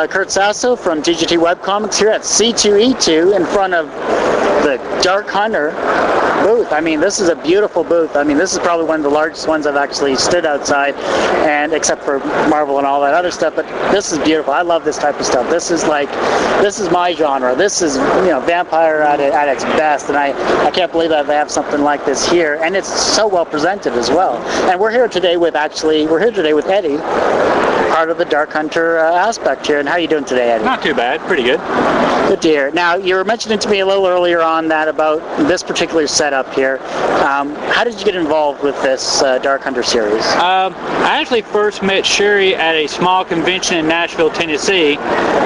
Kurt Sasso from DGT Webcomics here at C2E2 in front of the Dark Hunter booth. I mean, this is a beautiful booth. I mean, this is probably one of the largest ones I've actually stood outside, and except for Marvel and all that other stuff, but this is beautiful. I love this type of stuff. This is my genre. This is, vampire at its best, and I can't believe that they have something like this here, and it's so well presented as well. And we're here today with Eddie, part of the Dark Hunter aspect here. And how are you doing today, Eddie? Not too bad, pretty good. Good to hear. Now, you were mentioning to me a little earlier on that about this particular setup here. How did you get involved with this Dark Hunter series? I actually first met Sherry at a small convention in Nashville, Tennessee.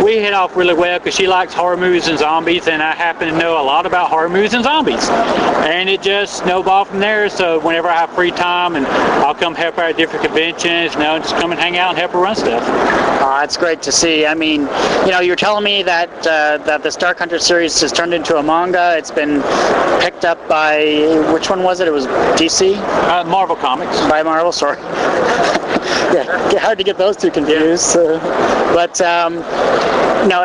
We hit off really well because she likes horror movies and zombies, and I happen to know a lot about horror movies and zombies. And it just snowballed from there, so whenever I have free time, and I'll come help her at different conventions, and just come and hang out and help her run stuff. It's great to see. I mean, you're telling me that that this Dark Hunter series has turned into a manga. It's been picked up by, which one was it? It was DC? Marvel Comics. By Marvel, sorry. Yeah, hard to get those two confused. But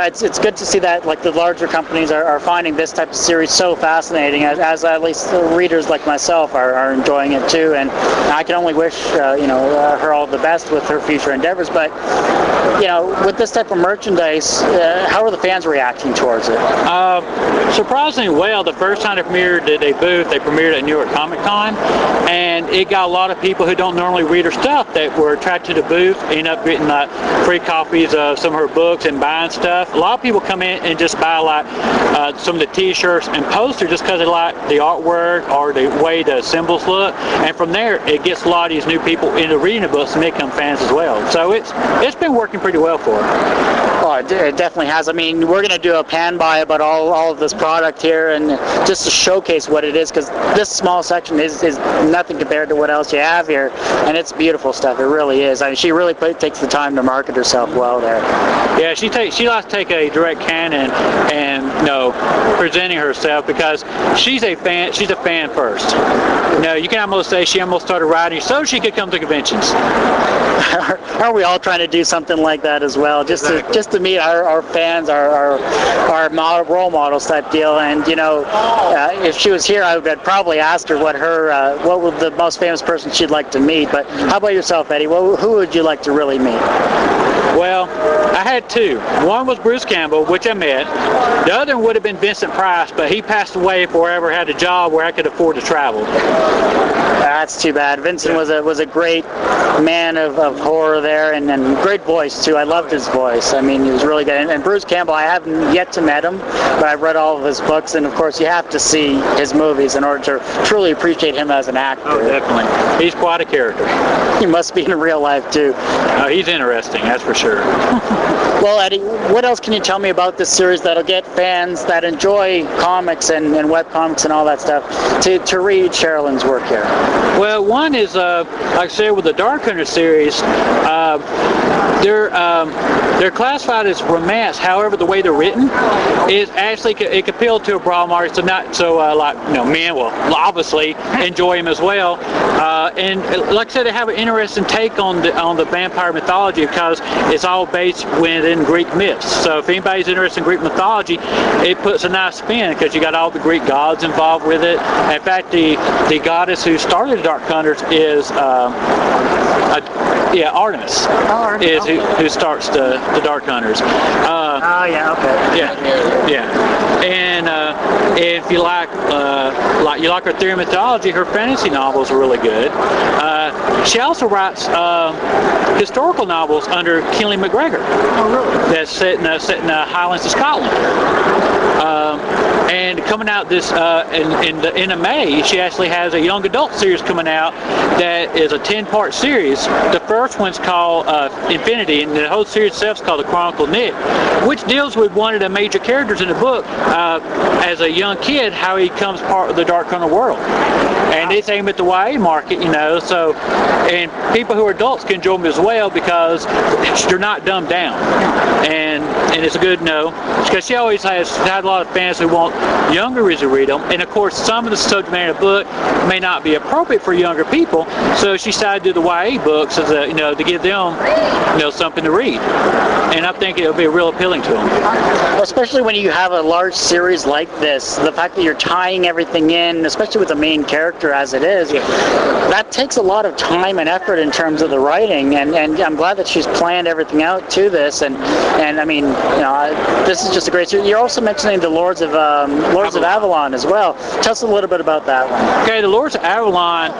it's good to see that like the larger companies are finding this type of series so fascinating, as at least readers like myself are enjoying it too. And I can only wish her all the best with her future endeavors. But with this type of merchandise, how are the fans reacting towards it? Surprisingly well. The first time they premiered at a booth, they premiered at New York Comic Con, and it got a lot of people who don't normally read her stuff that were attracted to the booth, end up getting free copies of some of her books and buying stuff. A lot of people come in and just buy some of the t-shirts and posters just because they like the artwork or the way the symbols look, and from there it gets a lot of these new people into reading the books and they become fans as well. So it's been working pretty well for her. Oh, it definitely has. I mean, we're going to do a pan by about all of this product here, and just to showcase what it is, because this small section is nothing compared to what else you have here, and it's beautiful stuff. It really is. I mean, she really takes the time to market herself well there. Yeah, she likes to take a direct canon and presenting herself, because she's a fan. She's a fan first. You can almost say she almost started writing so she could come to conventions. Aren't we all trying to do something like that as well? Just to meet our fans, our role models type deal. And if she was here, I would probably ask her what would the most famous person she'd like to meet. But how about yourself, Eddie? Who would you like to really meet? Well, I had two. One was Bruce Campbell, which I met. The other would have been Vincent Price, but he passed away before I ever had a job where I could afford to travel. That's too bad. Vincent was a great man of horror there, and great voice too. I loved his voice. I mean, he was really good. And Bruce Campbell, I haven't yet to met him, but I've read all of his books, and of course you have to see his movies in order to truly appreciate him as an actor. Oh, definitely. He's quite a character. He must be in real life too. He's interesting, that's for sure. Well, Eddie, what else can you tell me about this series that'll get fans that enjoy comics and webcomics and all that stuff to read Sherrilyn's work here? Well, one is, like I said, with the Dark Hunter series, they're classified as romance. However, the way they're written is actually it could appeal to a broad market, so not so men will obviously enjoy them as well. And like I said, they have an interesting take on the vampire mythology, because it's all based within Greek myths. So if anybody's interested in Greek mythology, it puts a nice spin, because you got all the Greek gods involved with it. In fact, the goddess who started the Dark Hunters is Artemis. Is who starts the Dark Hunters. Yeah. And if you like her theory of mythology, her fantasy novels are really good. She also writes historical novels under Kinley McGregor. Oh, really? That's set in the Highlands of Scotland. And coming out this in May, she actually has a young adult series coming out that is a 10-part series. The first one's called Infinity, and the whole series itself is called The Chronicle of Nick, which deals with one of the major characters in the book as a young kid, how he becomes part of the Dark Hunter world. And it's aimed at the YA market, so, and people who are adults can enjoy them as well, because they're not dumbed down. And it's a good because she always has had a lot of fans who want younger readers to read them. And of course, some of the subject matter of the book may not be appropriate for younger people. So she decided to do the YA books as a, to give them, something to read. And I think it'll be real appealing to them. Especially when you have a large series like this, the fact that you're tying everything in, especially with the main character as it is, that takes a lot of time and effort in terms of the writing. And I'm glad that she's planned everything out to this. And I mean, this is just a great series. You're also mentioning the Lords of Avalon as well. Tell us a little bit about that one. Okay, the Lords of Avalon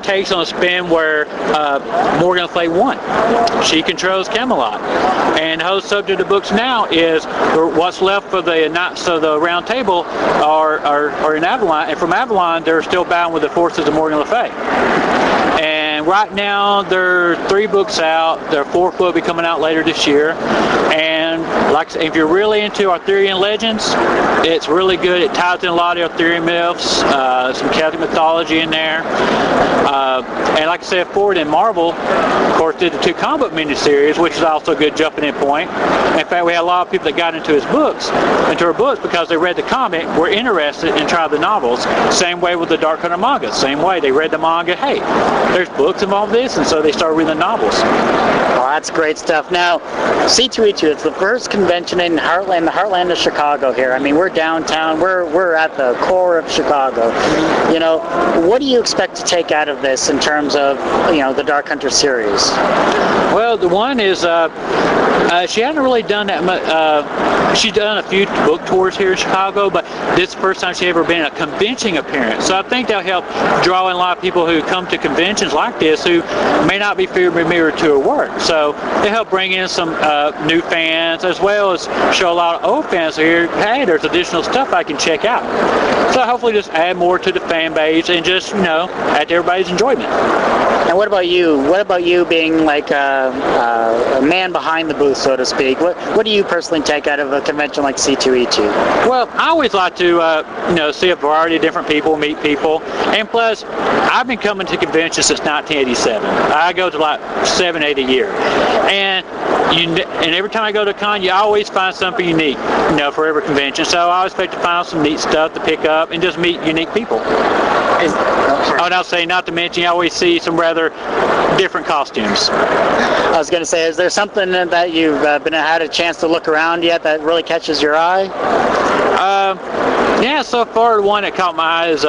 takes on a spin where Morgan Le Fay won. She controls Camelot, and the whole subject of the books now is what's left for the Knights of the Round Table are in Avalon, and from Avalon they're still bound with the forces of Morgan Le Fay. And right now there are 3 books out. Their 4th book will be coming out later this year. And like I said, if you're really into Arthurian legends, it's really good. It ties in a lot of Arthurian myths, some Celtic mythology in there. And like I said, Forward and Marvel, of course, did the 2 comic book miniseries, which is also a good jumping in point. In fact, we had a lot of people that got into her books because they read the comic, were interested in trying the novels. Same way with the Dark Hunter manga. Same way, they read the manga, hey, there's books involved in this, and so they started reading the novels. Oh, that's great stuff. Now, C2E2, it's the first convention in the heartland of Chicago here. I mean, we're downtown. We're at the core of Chicago. What do you expect to take out of this in terms of, the Dark Hunter series? Well, the one is she hasn't really done that much. She's done a few book tours here in Chicago, but this is the first time she's ever been in a convention appearance. So I think that'll help draw in a lot of people who come to conventions like this who may not be familiar to her work. So they help bring in some new fans, as well as show a lot of old fans here, hey, there's additional stuff I can check out. So hopefully just add more to the fan base and just, add to everybody's enjoyment. And what about you? What about you being like a man behind the booth, so to speak? What do you personally take out of a convention like C2E2? Well, I always like to, see a variety of different people, meet people. And plus, I've been coming to conventions since 1987. I go to like 7, 8 a year. And every time I go to a con, you always find something unique, for every convention. So I always expect to find some neat stuff to pick up and just meet unique people. And I'll say, not to mention, you always see some rather different costumes. I was going to say, is there something that you've had a chance to look around yet that really catches your eye? Yeah, so far the one that caught my eye is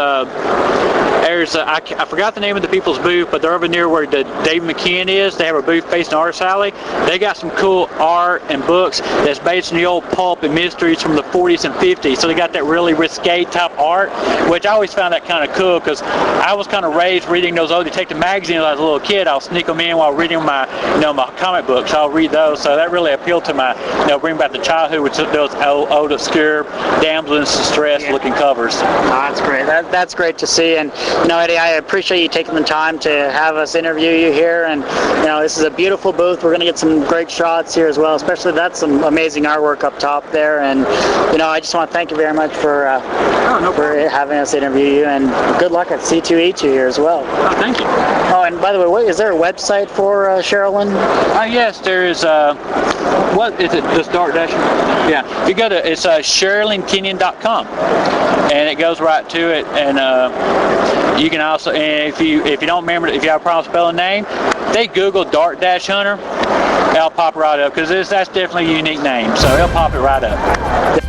I forgot the name of the people's booth, but they're over near where the Dave McKeon is. They have a booth facing the Artist Alley. They got some cool art and books that's based on the old pulp and mysteries from the 40s and 50s. So they got that really risque type art, which I always found that kind of cool because I was kind of raised reading those old detective magazines when I was a little kid. I'll sneak them in while reading my, my comic books. I'll read those. So that really appealed to my, bring back the childhood with those old obscure damsel in distress looking covers. Oh, that's great. That's great to see. And Eddie, I appreciate you taking the time to have us interview you here. And this is a beautiful booth. We're going to get some great shots here as well. Especially that's some amazing artwork up top there. And I just want to thank you very much for having us interview you. And good luck at C2E2 here as well. Oh, thank you. Oh, and by the way, is there a website for Sherrilyn? Yes, there is. What is it? This Dark Dash? Yeah, you go to it's SherrilynKenyon.com, and it goes right to it. And you can also, and if you don't remember, if you have a problem spelling name, they Google Dark Dash Hunter, it'll pop right up because that's definitely a unique name, so it'll pop it right up.